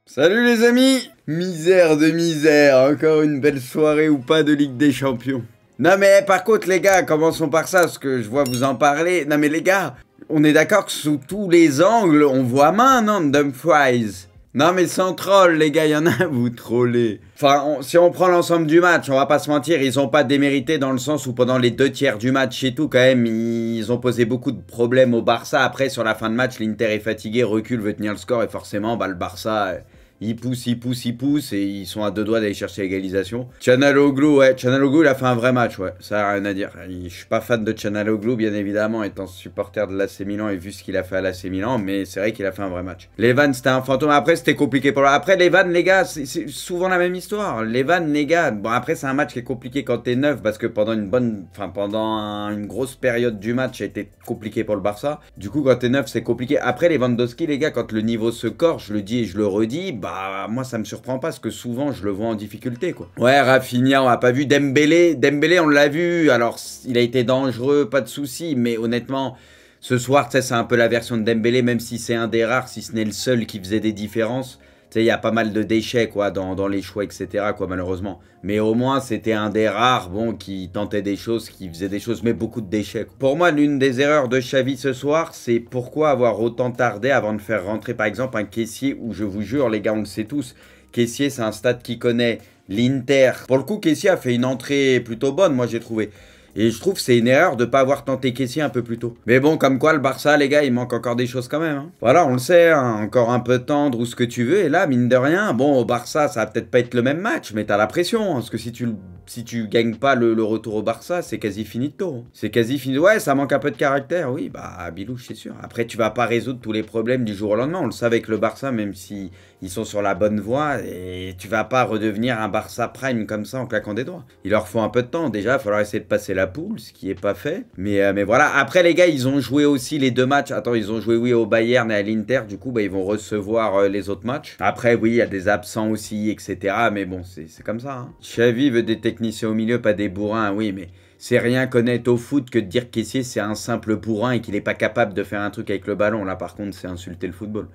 Salut les amis! Misère de misère, encore une belle soirée ou pas de Ligue des Champions. Non mais par contre les gars, commençons par ça, parce que je vois vous en parler. Non mais les gars, on est d'accord que sous tous les angles, on voit main, non, Dumfries? Non mais sans troll les gars, y en a, vous trollez. Enfin, si on prend l'ensemble du match, on va pas se mentir, ils ont pas démérité dans le sens où pendant les 2 tiers du match et tout, quand même, ils ont posé beaucoup de problèmes au Barça. Après, sur la fin de match, l'Inter est fatigué, recule, veut tenir le score, et forcément, bah le Barça... Ils poussent et ils sont à 2 doigts d'aller chercher l'égalisation. Çalhanoğlu, ouais, Çalhanoğlu il a fait un vrai match, ouais, ça a rien à dire. Je suis pas fan de Çalhanoğlu, bien évidemment, étant supporter de l'AC Milan et vu ce qu'il a fait à l'AC Milan, mais c'est vrai qu'il a fait un vrai match. Levan c'était un fantôme, après c'était compliqué pour lui. Après Levan les gars, c'est souvent la même histoire. Levan les gars, bon après c'est un match qui est compliqué quand t'es neuf parce que pendant une grosse période du match ça a été compliqué pour le Barça. Du coup quand t'es neuf c'est compliqué. Après Lewandowski les gars, quand le niveau se corse, je le dis et je le redis, bah moi ça me surprend pas parce que souvent je le vois en difficulté quoi. Ouais, Rafinha on l'a pas vu, Dembélé on l'a vu, alors il a été dangereux, pas de souci, mais honnêtement ce soir c'est un peu la version de Dembélé, même si c'est un des rares, si ce n'est le seul qui faisait des différences. Tu sais, il y a pas mal de déchets quoi dans les choix etc quoi malheureusement, mais au moins c'était un des rares bon qui tentait des choses, qui faisait des choses, mais beaucoup de déchets quoi. Pour moi l'une des erreurs de Xavi ce soir, c'est pourquoi avoir autant tardé avant de faire rentrer par exemple un Kessié, où je vous jure les gars on le sait tous, Kessié c'est un stade qui connaît l'Inter. Pour le coup Kessié a fait une entrée plutôt bonne moi j'ai trouvé. Et je trouve que c'est une erreur de ne pas avoir tenté Kessié un peu plus tôt. Mais bon, comme quoi, le Barça, les gars, il manque encore des choses quand même. Hein. Voilà, on le sait, hein, encore un peu tendre ou ce que tu veux. Et là, mine de rien, bon, au Barça, ça va peut-être pas être le même match, mais t'as la pression. Hein, parce que si tu gagnes pas le retour au Barça, c'est quasi finito. Hein. C'est quasi fini. Ouais, ça manque un peu de caractère, oui, bah, Bilouche, c'est sûr. Après, tu vas pas résoudre tous les problèmes du jour au lendemain. On le sait avec le Barça, même si ils sont sur la bonne voie. Et tu vas pas redevenir un Barça prime comme ça en claquant des doigts. Il leur faut un peu de temps. Déjà, il va falloir essayer de passer la poule, ce qui est pas fait. Mais voilà. Après, les gars, ils ont joué aussi les 2 matchs. Attends, ils ont joué, oui, au Bayern et à l'Inter. Du coup, bah, ils vont recevoir les autres matchs. Après, oui, il y a des absents aussi, etc. Mais bon, c'est comme ça. Hein. Xavi veut des techniciens au milieu, pas des bourrins. Oui, mais c'est rien connaître au foot que de dire que Kessié, c'est un simple bourrin et qu'il n'est pas capable de faire un truc avec le ballon. Là, par contre, c'est insulter le football.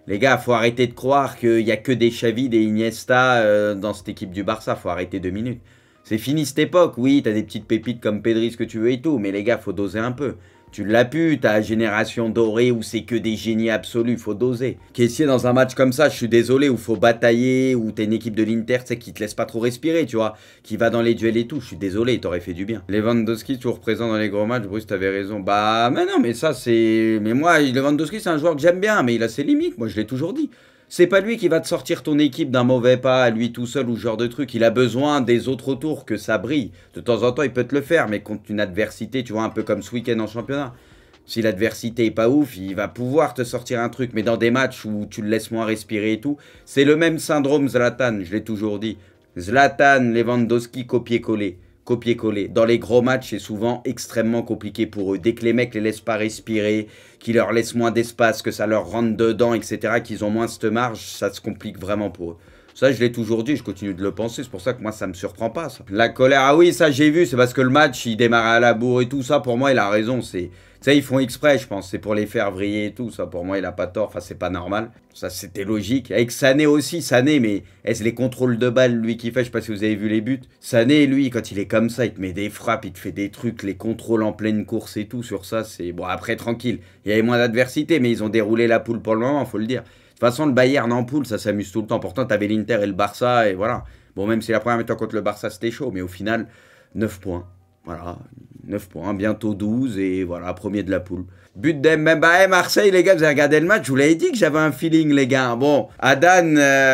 Les gars, faut arrêter de croire qu'il n'y a que des Xavi, des Iniesta dans cette équipe du Barça. Faut arrêter 2 minutes. C'est fini cette époque. Oui, t'as des petites pépites comme Pedri, ce que tu veux et tout. Mais les gars, faut doser un peu. Tu l'as pu, ta génération dorée où c'est que des génies absolus, faut doser. Kessié dans un match comme ça, je suis désolé, où faut batailler, où t'as une équipe de l'Inter, tu sais, qui te laisse pas trop respirer, tu vois, qui va dans les duels et tout, je suis désolé, t'aurais fait du bien. Lewandowski, toujours présent dans les gros matchs, Bruce, t'avais raison. Bah, mais non, mais ça c'est... Mais moi, Lewandowski, c'est un joueur que j'aime bien, mais il a ses limites, moi je l'ai toujours dit. C'est pas lui qui va te sortir ton équipe d'un mauvais pas, lui tout seul ou ce genre de truc. Il a besoin des autres autour, que ça brille. De temps en temps, il peut te le faire, mais contre une adversité, tu vois, un peu comme ce week-end en championnat. Si l'adversité est pas ouf, il va pouvoir te sortir un truc. Mais dans des matchs où tu le laisses moins respirer et tout, c'est le même syndrome Zlatan, je l'ai toujours dit. Zlatan, Lewandowski, copier-coller. Copier-coller. Dans les gros matchs, c'est souvent extrêmement compliqué pour eux. Dès que les mecs les laissent pas respirer, qu'ils leur laissent moins d'espace, que ça leur rentre dedans, etc., qu'ils ont moins cette marge, ça se complique vraiment pour eux. Ça, je l'ai toujours dit, je continue de le penser, c'est pour ça que moi, ça me surprend pas, ça. La colère, ah oui, ça, j'ai vu, c'est parce que le match, il démarrait à la bourre et tout, ça, pour moi, il a raison, c'est... Tu sais, ils font exprès, je pense, c'est pour les faire vriller et tout, ça, pour moi, il a pas tort, enfin, c'est pas normal. Ça, c'était logique. Avec Sané aussi, Sané, mais est-ce les contrôles de balles, lui, qui fait, je sais pas si vous avez vu les buts. Sané, lui, quand il est comme ça, il te met des frappes, il te fait des trucs, les contrôles en pleine course et tout, sur ça, c'est... Bon, après, tranquille, il y avait moins d'adversité, mais ils ont déroulé la poule pour le moment, faut le dire. De toute façon, le Bayern en poule, ça s'amuse tout le temps. Pourtant, t'avais l'Inter et le Barça, et voilà. Bon, même si la première mi-temps contre le Barça, c'était chaud, mais au final, 9 points. Voilà, 9 points, bientôt 12, et voilà, premier de la poule. But d'Mbemba, Marseille, les gars, vous avez regardé le match, je vous l'avais dit que j'avais un feeling, les gars. Bon, Adan,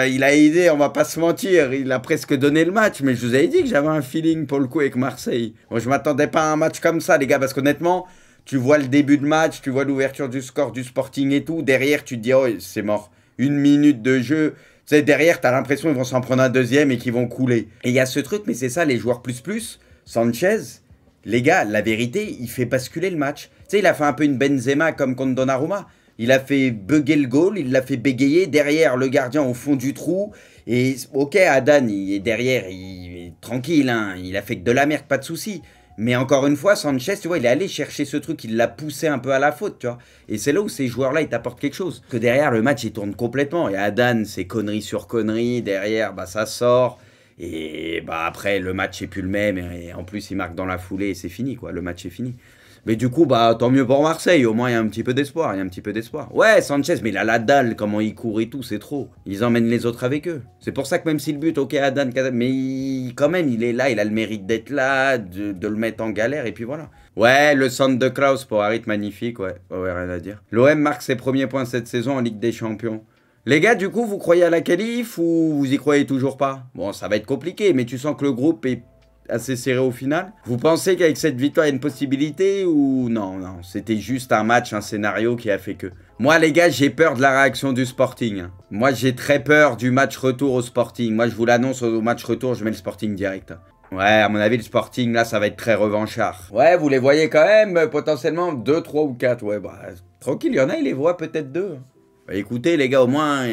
il a aidé, on va pas se mentir, il a presque donné le match, mais je vous avais dit que j'avais un feeling pour le coup avec Marseille. Bon, je m'attendais pas à un match comme ça, les gars, parce qu'honnêtement... Tu vois le début de match, tu vois l'ouverture du score du Sporting et tout. Derrière, tu te dis, oh, c'est mort. 1 minute de jeu. Tu sais, derrière, tu as l'impression qu'ils vont s'en prendre un deuxième et qu'ils vont couler. Et il y a ce truc, mais c'est ça, les joueurs plus. Sanchez, les gars, la vérité, il fait basculer le match. Tu sais, il a fait un peu une Benzema comme contre Donnarumma. Il a fait bugger le goal, il l'a fait bégayer. Derrière, le gardien au fond du trou. Et ok, Adan, il est derrière, il est tranquille, hein, il a fait que de la merde, pas de souci. Mais encore une fois, Sanchez, tu vois, il est allé chercher ce truc, il l'a poussé un peu à la faute, tu vois. Et c'est là où ces joueurs-là, ils t'apportent quelque chose. Que derrière, le match, il tourne complètement. Et Adan, c'est connerie sur connerie. Derrière, bah, ça sort. Et bah, après, le match est plus le même. Et en plus, il marque dans la foulée et c'est fini, quoi. Le match est fini. Mais du coup, bah, tant mieux pour Marseille. Au moins, il y a un petit peu d'espoir. Il y a un petit peu d'espoir. Ouais, Sanchez, mais il a la dalle. Comment il court et tout, c'est trop. Ils emmènent les autres avec eux. C'est pour ça que même s'il bute, ok, Adan, mais quand même, il est là. Il a le mérite d'être là, de le mettre en galère. Et puis voilà. Ouais, le centre de Klaus pour Harit, magnifique. Ouais, rien à dire. L'OM marque ses premiers points cette saison en Ligue des Champions. Les gars, du coup, vous croyez à la qualif ou vous y croyez toujours pas? Bon, ça va être compliqué, mais tu sens que le groupe est assez serré au final. Vous pensez qu'avec cette victoire, il y a une possibilité ou non, c'était juste un match, un scénario qui a fait que... Moi, les gars, j'ai peur de la réaction du Sporting. Moi, j'ai très peur du match retour au Sporting. Moi, je vous l'annonce, au match retour, je mets le Sporting direct. Ouais, à mon avis, le Sporting, là, ça va être très revanchard. Ouais, vous les voyez quand même, potentiellement 2, 3 ou 4. Ouais, bah, tranquille, il y en a, ils les voient peut-être 2. Bah, écoutez, les gars, au moins...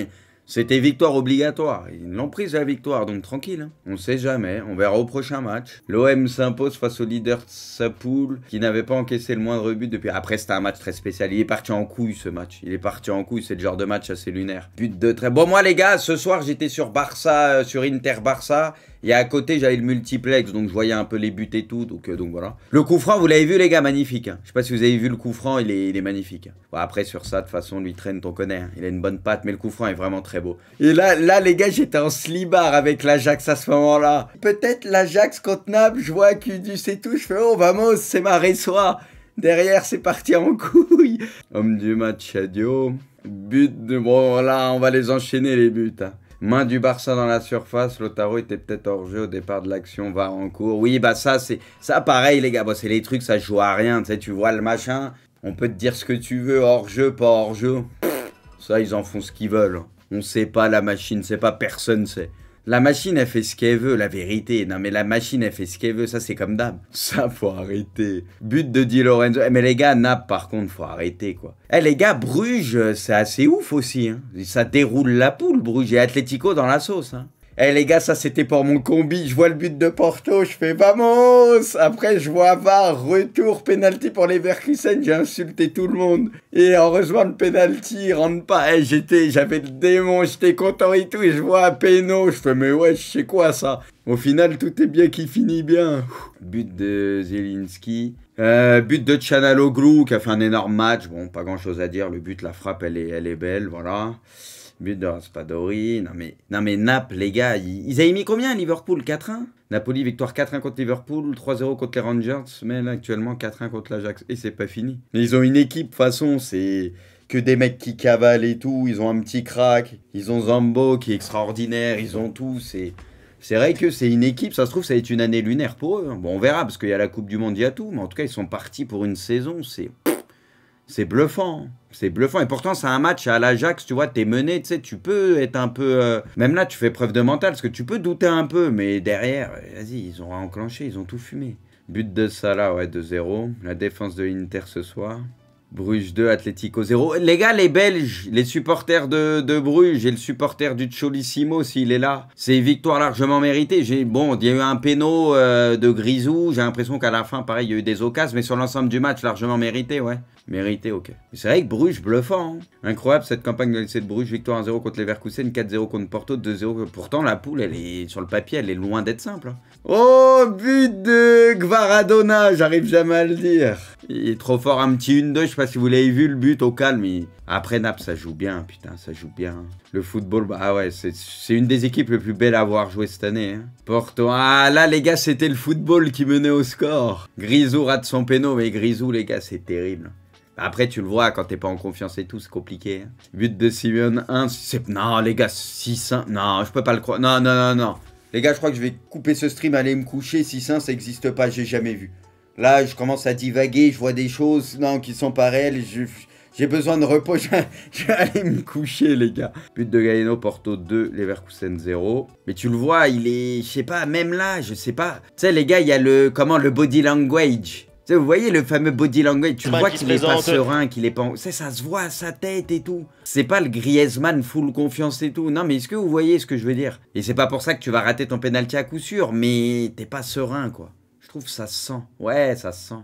C'était victoire obligatoire. Ils l'ont prise la victoire, donc tranquille. Hein. On sait jamais. On verra au prochain match. L'OM s'impose face au leader de sa poule, qui n'avait pas encaissé le moindre but depuis. Après, c'était un match très spécial. Il est parti en couille, ce match. Il est parti en couille. C'est le genre de match assez lunaire. But de très... Bon, moi, les gars, ce soir, j'étais sur Barça, sur Inter-Barça. Et à côté, j'avais le multiplex, donc je voyais un peu les buts et tout, donc voilà. Le coup franc, vous l'avez vu, les gars, magnifique. Hein. Je sais pas si vous avez vu le coup franc, il est magnifique. Bon, après, sur ça, de toute façon, lui traîne, t'en connais. Hein. Il a une bonne patte, mais le coup franc est vraiment très beau. Et là, les gars, j'étais en slibard avec l'Ajax à ce moment-là. Peut-être l'Ajax contre Naples, je vois Kudus et tout, je fais, oh, vamos, c'est marré soir. Derrière, c'est parti en couille. Homme du match, Adio. But de... Bon, là, on va les enchaîner, les buts. Hein. Main du Barça dans la surface, Lautaro était peut-être hors jeu au départ de l'action, VAR en cours. Oui, bah ça, c'est ça pareil, les gars. Bon, c'est les trucs, ça joue à rien. Tu sais, tu vois le machin, on peut te dire ce que tu veux, hors jeu, pas hors jeu. Ça, ils en font ce qu'ils veulent. On sait pas, la machine, c'est pas, personne sait. La machine, elle fait ce qu'elle veut, la vérité. Non, mais la machine, elle fait ce qu'elle veut. Ça, c'est comme d'hab. Ça, faut arrêter. But de Di Lorenzo. Mais les gars, Naples, par contre, faut arrêter, quoi. Les gars, Bruges, c'est assez ouf aussi. Hein. Ça déroule la poule, Bruges. Et Atlético dans la sauce. Hein. Les gars, ça, c'était pour mon combi. Je vois le but de Porto, je fais vamos. Après, je vois VAR, retour, penalty pour les Leverkusen. J'ai insulté tout le monde. Et heureusement, le penalty rentre pas. J'avais le démon, j'étais content et tout. Et je vois un péno. Je fais, mais ouais, je sais quoi ça. Au final, tout est bien qui finit bien. But de Zielinski. But de Çalhanoğlu qui a fait un énorme match. Bon, pas grand chose à dire. Le but, la frappe, elle est belle, voilà. But de Raspadori. Non mais Naples, les gars, ils avaient mis combien Liverpool? 4-1. Napoli, victoire 4-1 contre Liverpool, 3-0 contre les Rangers, mais là actuellement 4-1 contre l'Ajax. Et c'est pas fini. Mais ils ont une équipe, de toute façon, c'est que des mecs qui cavalent et tout. Ils ont un petit crack. Ils ont Zambo qui est extraordinaire. Ils ont tout. C'est vrai que c'est une équipe, ça se trouve, ça va être une année lunaire pour eux. Bon, on verra, parce qu'il y a la Coupe du Monde, il y a tout. Mais en tout cas, ils sont partis pour une saison, c'est bluffant. C'est bluffant. Et pourtant, c'est un match à l'Ajax, tu vois, t'es mené, tu sais, tu peux être un peu... Même là, tu fais preuve de mental, parce que tu peux douter un peu. Mais derrière, vas-y, ils ont enclenché, ils ont tout fumé. But de Salah, ouais, 2-0. La défense de l'Inter ce soir. Bruges 2, Atlético 0. Les gars, les Belges, les supporters de Bruges et le supporter du Cholissimo, s'il est là, c'est victoire largement méritée. Bon, il y a eu un péno de Grisou. J'ai l'impression qu'à la fin, pareil, il y a eu des occasions, mais sur l'ensemble du match, largement mérité, ouais. Mérité, ok. C'est vrai que Bruges, bluffant. Hein. Incroyable cette campagne de l'essai de Bruges. Victoire 1-0 contre les Leverkusen, 4-0 contre Porto, 2-0. Pourtant, la poule, elle est sur le papier, elle est loin d'être simple. Hein. Oh, but de Gvaradona, j'arrive jamais à le dire. Il est trop fort, un petit 1-2, je sais pas si vous l'avez vu, le but au calme. Après Naples, ça joue bien, putain, ça joue bien. Le football, bah ouais, c'est une des équipes les plus belles à avoir joué cette année. Hein. Porto, ah là les gars, c'était le football qui menait au score. Grisou rate son péno, mais Grisou, les gars, c'est terrible. Après, tu le vois, quand t'es pas en confiance et tout, c'est compliqué. Hein. But de Simeone 1, non les gars, 6-1, non, je peux pas le croire, non. Les gars, je crois que je vais couper ce stream, aller me coucher, 6-1, ça existe pas, j'ai jamais vu. Là, je commence à divaguer, je vois des choses, non, qui sont pas réelles, j'ai besoin de repos, je vais aller me coucher, les gars. But de Galeno, Porto 2, Leverkusen 0. Mais tu le vois, il est, je sais pas, même là, je sais pas. Tu sais, les gars, il y a le body language. Tu sais, vous voyez le fameux body language, tu le vois qu'il est pas serein, qu'il est pas... Ça se voit à sa tête et tout. C'est pas le Griezmann full confiance et tout. Non, mais est-ce que vous voyez ce que je veux dire? Et c'est pas pour ça que tu vas rater ton penalty à coup sûr, mais t'es pas serein, quoi. Je trouve que ça se sent. Ouais, ça se sent.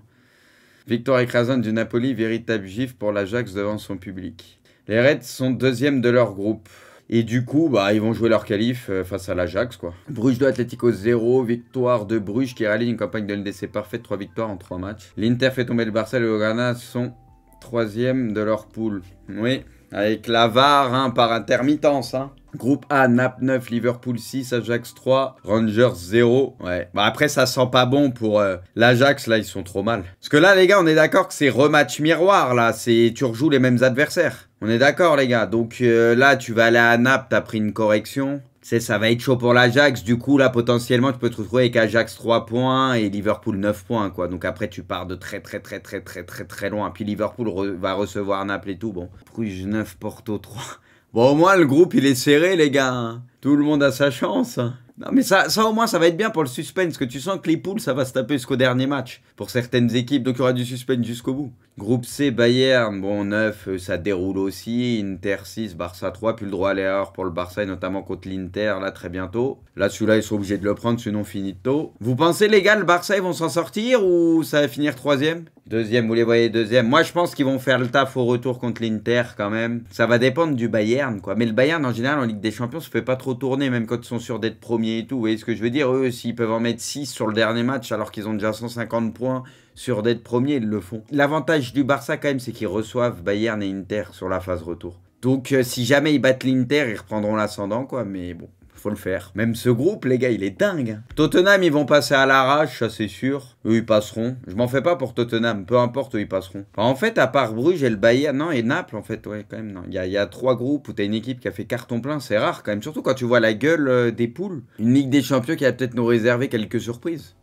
Victoire écrasante du Napoli, véritable gifle pour l'Ajax devant son public. Les Reds sont deuxièmes de leur groupe. Et du coup, bah, ils vont jouer leur qualif face à l'Ajax, quoi. Bruges 2, Atlético 0, victoire de Bruges qui réalise une campagne de LDC parfaite, 3 victoires en 3 matchs. L'Inter fait tomber le Barça et le Ghana sont troisième de leur poule. Oui, avec la VAR hein, par intermittence. Hein. Groupe A, Naples 9, Liverpool 6, Ajax 3, Rangers 0. Ouais. Bah après, ça sent pas bon pour l'Ajax. Là, ils sont trop mal. Parce que là, les gars, on est d'accord que c'est rematch miroir. Là, tu rejoues les mêmes adversaires. On est d'accord, les gars. Donc là, tu vas aller à Naples, t'as pris une correction. Ça va être chaud pour l'Ajax. Du coup, là, potentiellement, tu peux te retrouver avec Ajax 3 points et Liverpool 9 points, quoi. Donc après, tu pars de très loin. Puis Liverpool va recevoir Naples et tout. Bon, Bruges 9, Porto 3. Bon, au moins, le groupe, il est serré, les gars. Hein. Tout le monde a sa chance. Non, mais ça, au moins, ça va être bien pour le suspense. Parce que tu sens que les poules, ça va se taper jusqu'au dernier match. Pour certaines équipes, donc il y aura du suspense jusqu'au bout. Groupe C, Bayern, bon, 9, ça déroule aussi. Inter 6, Barça 3. Puis le droit à l'erreur pour le Barça, et notamment contre l'Inter, là, très bientôt. Là, celui-là, ils sont obligés de le prendre, sinon finito. Vous pensez, les gars, le Barça, ils vont s'en sortir ou ça va finir troisième? Deuxième, vous les voyez deuxième. Moi, je pense qu'ils vont faire le taf au retour contre l'Inter quand même. Ça va dépendre du Bayern, quoi. Mais le Bayern, en général, en Ligue des Champions, ça fait pas trop tourner, même quand ils sont sûrs d'être premiers et tout. Vous voyez ce que je veux dire? Eux, s'ils peuvent en mettre 6 sur le dernier match, alors qu'ils ont déjà 150 points, sûrs d'être premiers, ils le font. L'avantage du Barça, quand même, c'est qu'ils reçoivent Bayern et Inter sur la phase retour. Donc, si jamais ils battent l'Inter, ils reprendront l'ascendant, quoi. Mais bon. Faut le faire. Même ce groupe, les gars, il est dingue. Tottenham, ils vont passer à l'arrache, ça c'est sûr. Eux, ils passeront. Je m'en fais pas pour Tottenham, peu importe, eux, ils passeront. Enfin, en fait, à part Bruges et le Bayern, non, et Naples, en fait, ouais, quand même, non. Il y a 3 groupes où t'as une équipe qui a fait carton plein, c'est rare quand même. Surtout quand tu vois la gueule des poules. Une Ligue des Champions qui va peut-être nous réserver quelques surprises.